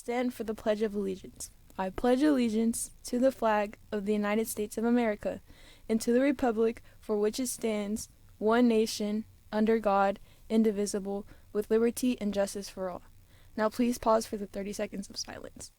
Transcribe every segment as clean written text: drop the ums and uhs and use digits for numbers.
stand for the Pledge of Allegiance. I pledge allegiance to the flag of the United States of America and to the republic for which it stands, one nation, under God, indivisible, with liberty and justice for all. Now please pause for the 30 seconds of silence.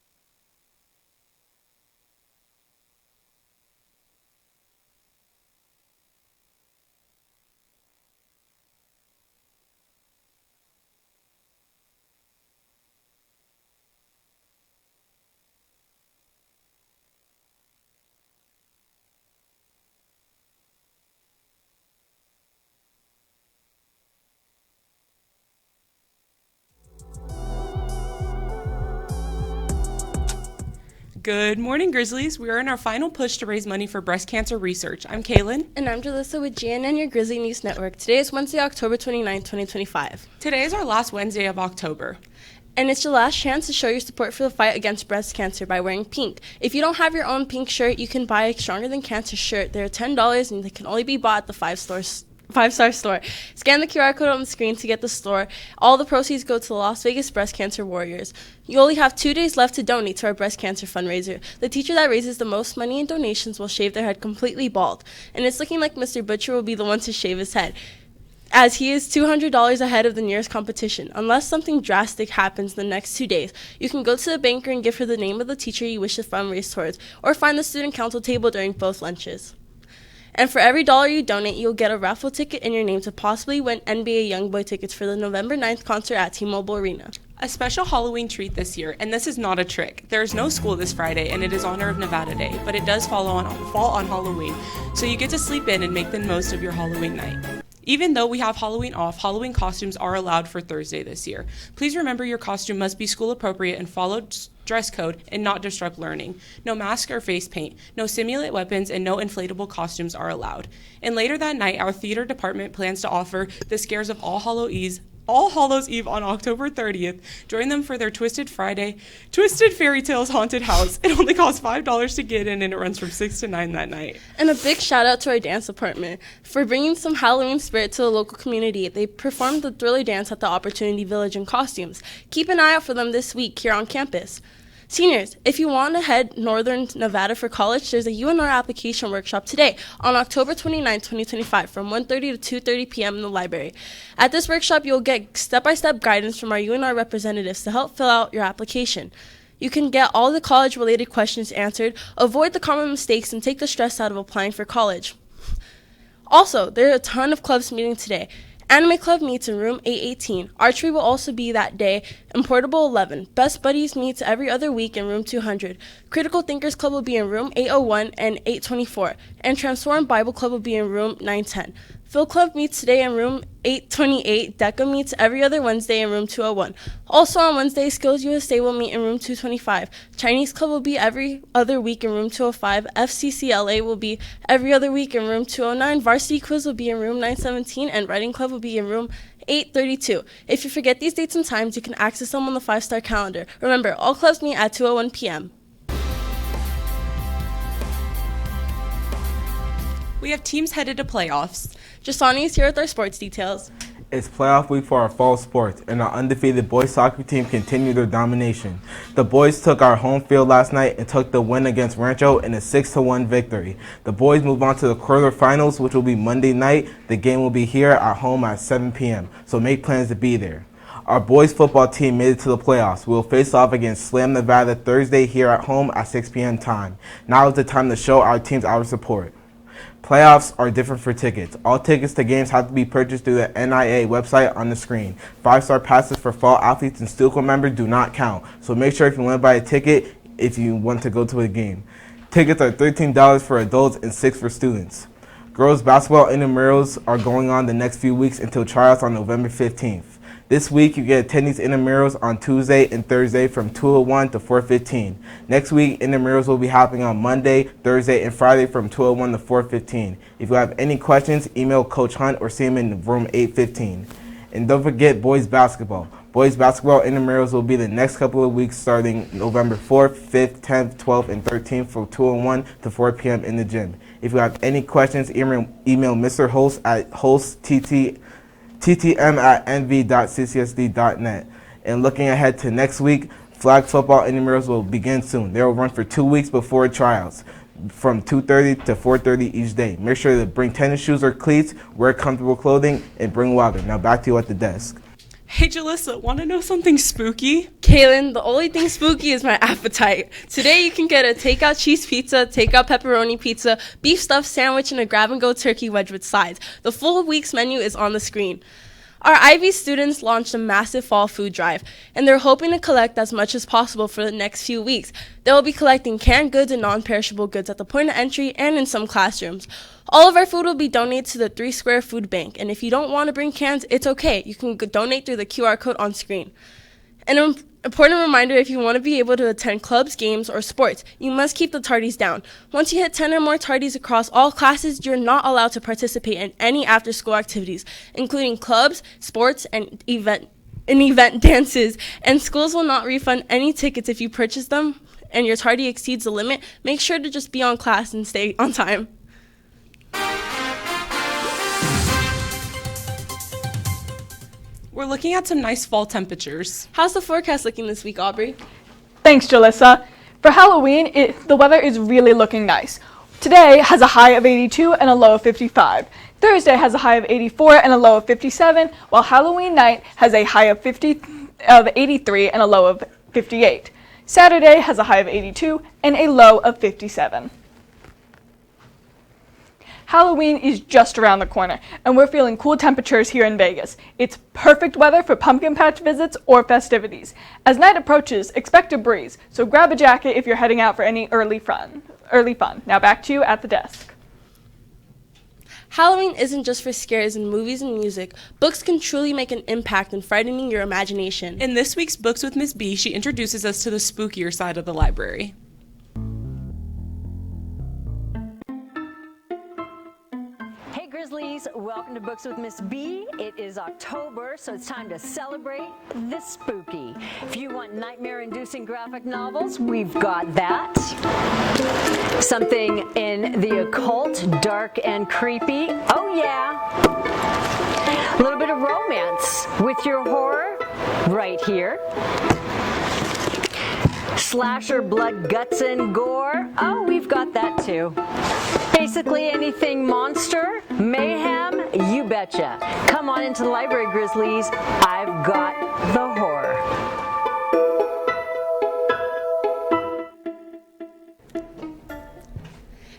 Good morning, Grizzlies. We are in our final push to raise money for breast cancer research. I'm Kaylin. And I'm Jalissa with GNN, your Grizzly News Network. Today is Wednesday, October 29, 2025. Today is our last Wednesday of October. And it's your last chance to show your support for the fight against breast cancer by wearing pink. If you don't have your own pink shirt, you can buy a Stronger Than Cancer shirt. They're $10 and they can only be bought at the five-star store. Scan the QR code on the screen to get the store. All the proceeds go to the Las Vegas Breast Cancer Warriors. You only have 2 days left to donate to our breast cancer fundraiser. The teacher that raises the most money in donations will shave their head completely bald. And it's looking like Mr. Butcher will be the one to shave his head, as he is $200 ahead of the nearest competition. Unless something drastic happens the next 2 days, you can go to the banker and give her the name of the teacher you wish to fundraise towards, or find the student council table during both lunches. And for every $1 you donate, you'll get a raffle ticket in your name to possibly win NBA YoungBoy tickets for the November 9th concert at T-Mobile Arena. A special Halloween treat this year, and this is not a trick. There is no school this Friday, and it is Honor of Nevada Day, but it does fall on Halloween, so you get to sleep in and make the most of your Halloween night. Even though we have Halloween off, Halloween costumes are allowed for Thursday this year. Please remember your costume must be school appropriate and follow dress code and not disrupt learning. No mask or face paint, no simulate weapons, and no inflatable costumes are allowed. And later that night, our theater department plans to offer the scares of All Hallows Eve on October 30th. Join them for their Twisted Fairy Tales Haunted House. It only costs $5 to get in, and it runs from 6 to 9 that night. And a big shout out to our dance department for bringing some Halloween spirit to the local community. They performed the Thriller dance at the Opportunity Village in costumes. Keep an eye out for them this week here on campus. Seniors, if you want to head northern Nevada for college, there's a UNR application workshop today on October 29, 2025 from 1:30 to 2:30 p.m. in the library. At this workshop, you'll get step-by-step guidance from our UNR representatives to help fill out your application. You can get all the college-related questions answered, avoid the common mistakes, and take the stress out of applying for college. Also, there are a ton of clubs meeting today. Anime Club meets in room 818. Archery will also be that day in Portable 11. Best Buddies meets every other week in room 200. Critical Thinkers Club will be in room 801 and 824. And Transform Bible Club will be in room 910. Phil Club meets today in room 828. DECA meets every other Wednesday in room 201. Also on Wednesday, Skills USA will meet in room 225. Chinese Club will be every other week in room 205. FCCLA will be every other week in room 209. Varsity Quiz will be in room 917. And Writing Club will be in room 832. If you forget these dates and times, you can access them on the 5-star calendar. Remember, all clubs meet at 2:01 p.m. We have teams headed to playoffs. Jasani is here with our sports details. It's playoff week for our fall sports, and our undefeated boys soccer team continued their domination. The boys took our home field last night and took the win against Rancho in a 6-1 victory. The boys move on to the quarterfinals, which will be Monday night. The game will be here at home at 7 p.m., so make plans to be there. Our boys football team made it to the playoffs. We will face off against Slam Nevada Thursday here at home at 6 p.m. time. Now is the time to show our teams our support. Playoffs are different for tickets. All tickets to games have to be purchased through the NIA website on the screen. 5-star passes for fall athletes and Steel Corps members do not count, so make sure if you want to buy a ticket if you want to go to a game. Tickets are $13 for adults and $6 for students. Girls basketball intramurals are going on the next few weeks until tryouts on November 15th. This week, you get tennis intramurals on Tuesday and Thursday from 2:01 to 4:15. Next week, intramurals will be happening on Monday, Thursday, and Friday from 2:01 to 4:15. If you have any questions, email Coach Hunt or see him in room 815. And don't forget boys basketball. Boys basketball intramurals will be the next couple of weeks starting November 4th, 5th, 10th, 12th, and 13th from 2:01 to 4 p.m. in the gym. If you have any questions, email Mr. Holst at ttm@nv.ccsd.net. And looking ahead to next week, Flag football intramurals will begin soon. They will run for 2 weeks before tryouts, from 2:30 to 4:30 each day. Make sure to bring tennis shoes or cleats, wear comfortable clothing, and bring water. Now back to you at the desk. Hey, Jalissa, want to know something spooky? Kaylin, the only thing spooky is my appetite. Today you can get a takeout cheese pizza, takeout pepperoni pizza, beef stuffed sandwich, and a grab-and-go turkey wedge with sides. The full week's menu is on the screen. Our IB students launched a massive fall food drive, and they're hoping to collect as much as possible for the next few weeks. They'll be collecting canned goods and non-perishable goods at the point of entry and in some classrooms. All of our food will be donated to the 3 Square Food Bank, and if you don't want to bring cans, it's okay. You can donate through the QR code on screen. An important reminder, if you want to be able to attend clubs, games, or sports, you must keep the tardies down. Once you hit 10 or more tardies across all classes, you're not allowed to participate in any after-school activities, including clubs, sports, and event dances, and schools will not refund any tickets if you purchase them and your tardy exceeds the limit. Make sure to just be on class and stay on time. We're looking at some nice fall temperatures. How's the forecast looking this week, Aubrey? Thanks, Jalissa. For Halloween, the weather is really looking nice. Today has a high of 82 and a low of 55. Thursday has a high of 84 and a low of 57, while Halloween night has a high of 83 and a low of 58. Saturday has a high of 82 and a low of 57. Halloween is just around the corner, and we're feeling cool temperatures here in Vegas. It's perfect weather for pumpkin patch visits or festivities. As night approaches, expect a breeze, so grab a jacket if you're heading out for any early fun. Now back to you at the desk. Halloween isn't just for scares in movies and music. Books can truly make an impact in frightening your imagination. In this week's Books with Miss B, she introduces us to the spookier side of the library. Hey Grizzlies, welcome to Books with Miss B. It is October, so it's time to celebrate the spooky. If you want nightmare-inducing graphic novels, we've got that. Something in the occult, dark and creepy. Oh yeah. A little bit of romance with your horror right here. Slasher, blood, guts, and gore. Oh, we've got that too. Basically anything monster, mayhem, you betcha. Come on into the library, Grizzlies. I've got the horror.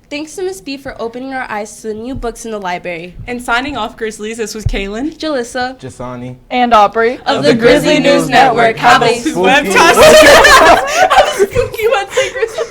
Thanks to Miss B for opening our eyes to the new books in the library. And signing off, Grizzlies, this was Kaylin, Jalissa, Jasani, And Aubrey. of the Grizzly News Network. Have a spooky webcast. spooky Wednesday, Grizzly.